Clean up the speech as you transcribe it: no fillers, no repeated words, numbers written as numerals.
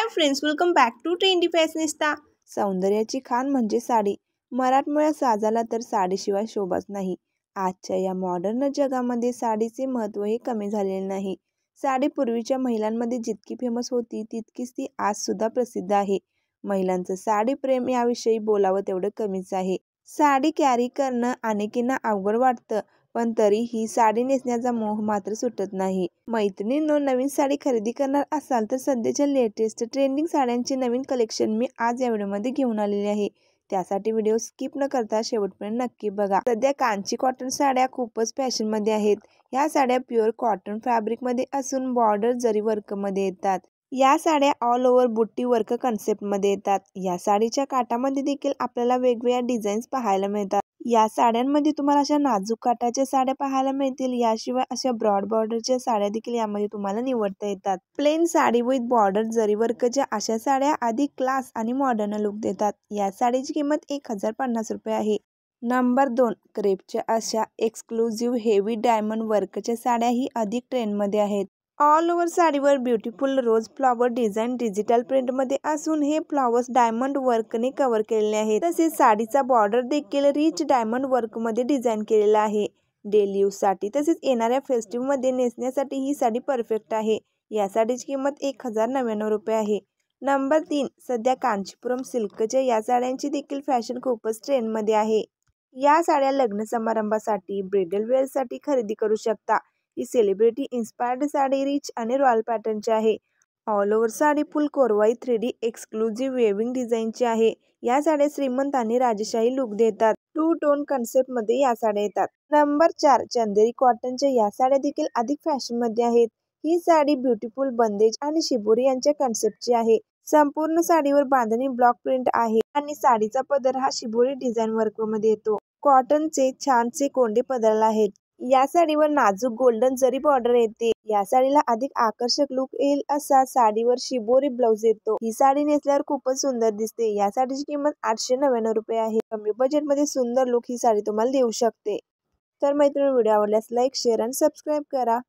Friends, welcome back to trendy fashionista. सौंदर्याची खाण म्हणजे साडी। मराठमोळ्या साजाला तर साडीशिवाय शोभाच नाही। आजच्या या मॉडर्न जगामध्ये साडीचे महत्त्व हे कमी झालेले नाही। साडी पूर्वीच्या महिलांमध्ये जितकी फेमस होती तितकीच ती आज सुद्धा प्रसिद्ध आहे। महिलांचं साडी प्रेम याविषयी बोलावं तेवढं कमीच आहे। साडी कॅरी करणं अनेकींना अवघड वाटतं, पण तरीही साडी नेसण्याचा मोह मात्र सुटत नाही। मैत्रिणींनो, नवीन साडी खरेदी करणार असाल तर सध्याच्या लेटेस्ट ट्रेंडिंग साड्यांचे नवीन कलेक्शन मी आज या व्हिडिओमध्ये घेऊन आलेले आहे। त्यासाठी व्हिडिओ स्किप न करता शेवटपर्यंत नक्की बघा। सध्या कांची कॉटन साड्या खूपच फॅशनमध्ये आहेत। या साड्या प्युअर कॉटन फॅब्रिकमध्ये असून बॉर्डर जरी वर्कमध्ये येतात। या साड्या ऑल ओव्हर बुट्टी वर्क कन्सेप्टमध्ये येतात। या साडीच्या काठामध्ये देखील आपल्याला वेगवेगळ्या डिझाईन्स पाहायला मिळतात। या साड्यांमध्ये तुम्हाला अशा नाजूक काठाच्या साड्या पाहायला मिळतील। याशिवाय अशा ब्रॉड बॉर्डरच्या साड्या देखील यामध्ये तुम्हाला निवडता येतात। प्लेन साडी विथ बॉर्डर जरी वर्कच्या अशा साड्या अधिक क्लास आणि मॉडर्न लुक देतात। या साडीची किंमत 1050 रुपये आहे। नंबर 2, क्रेपच्या अशा एक्सक्लुझिव्ह हेवी डायमंड वर्कच्या साड्या ही अधिक ट्रेंडमध्ये आहेत। ऑल ओव्हर साडीवर ब्युटिफुल रोज फ्लॉवर डिझाईन डिजिटल प्रिंटमध्ये असून हे फ्लॉवर्स डायमंड वर्कने कव्हर केलेले आहेत। तसेच साडीचा बॉर्डर देखील रिच डायमंड वर्कमध्ये डिझाईन केलेला आहे। डेली यूजसाठी तसेच येणाऱ्या फेस्टिव्हमध्ये नेसण्यासाठी ही साडी परफेक्ट आहे। या साडीची किंमत 1099 रुपये आहे। नंबर 3, सध्या कांचीपुरम सिल्कच्या या साड्यांची देखील फॅशन खूपच ट्रेंडमध्ये आहे। या साड्या लग्न समारंभासाठी, ब्राइडल वेअरसाठी खरेदी करू शकता। ही सेलिब्रिटी इन्स्पायर्ड साडी रिच आणि रॉयल पॅटर्नची आहे। All over sari full Korvai 3D exclusive weaving डिझाईनची आहे। या साड्या श्रीमंत आणि राजशाही लुक देतात। टू टोन कन्सेप्टमध्ये या साड्या येतात। नंबर 4, चंदेरी कॉटनच्या या साड्या देखील अधिक फॅशनमध्ये आहेत। ही साडी ब्युटिफुल बंदेज आणि शिबोरी यांच्या कन्सेप्टची आहे। संपूर्ण साडीवर बांधणी ब्लॉक प्रिंट आहे आणि साडीचा पदर हा शिबोरी डिझाईन वर्कमध्ये येतो। कॉटनचे छानसे कोंडे पदराला आहेत। या साडीवर नाजूक गोल्डन जरी बॉर्डर येते। या साडीला अधिक आकर्षक लुक येईल असा साडीवर शिबोरी ब्लाउज येतो। ही साडी नेसल्यावर खूपच सुंदर दिसते। या साडीची किंमत 899 रुपये आहे। कमी बजेटमध्ये सुंदर लुक ही साडी तुम्हाला देऊ शकते। तर मैत्रिणी, व्हिडिओ आवडल्यास लाईक, शेअर आणि सबस्क्राईब करा।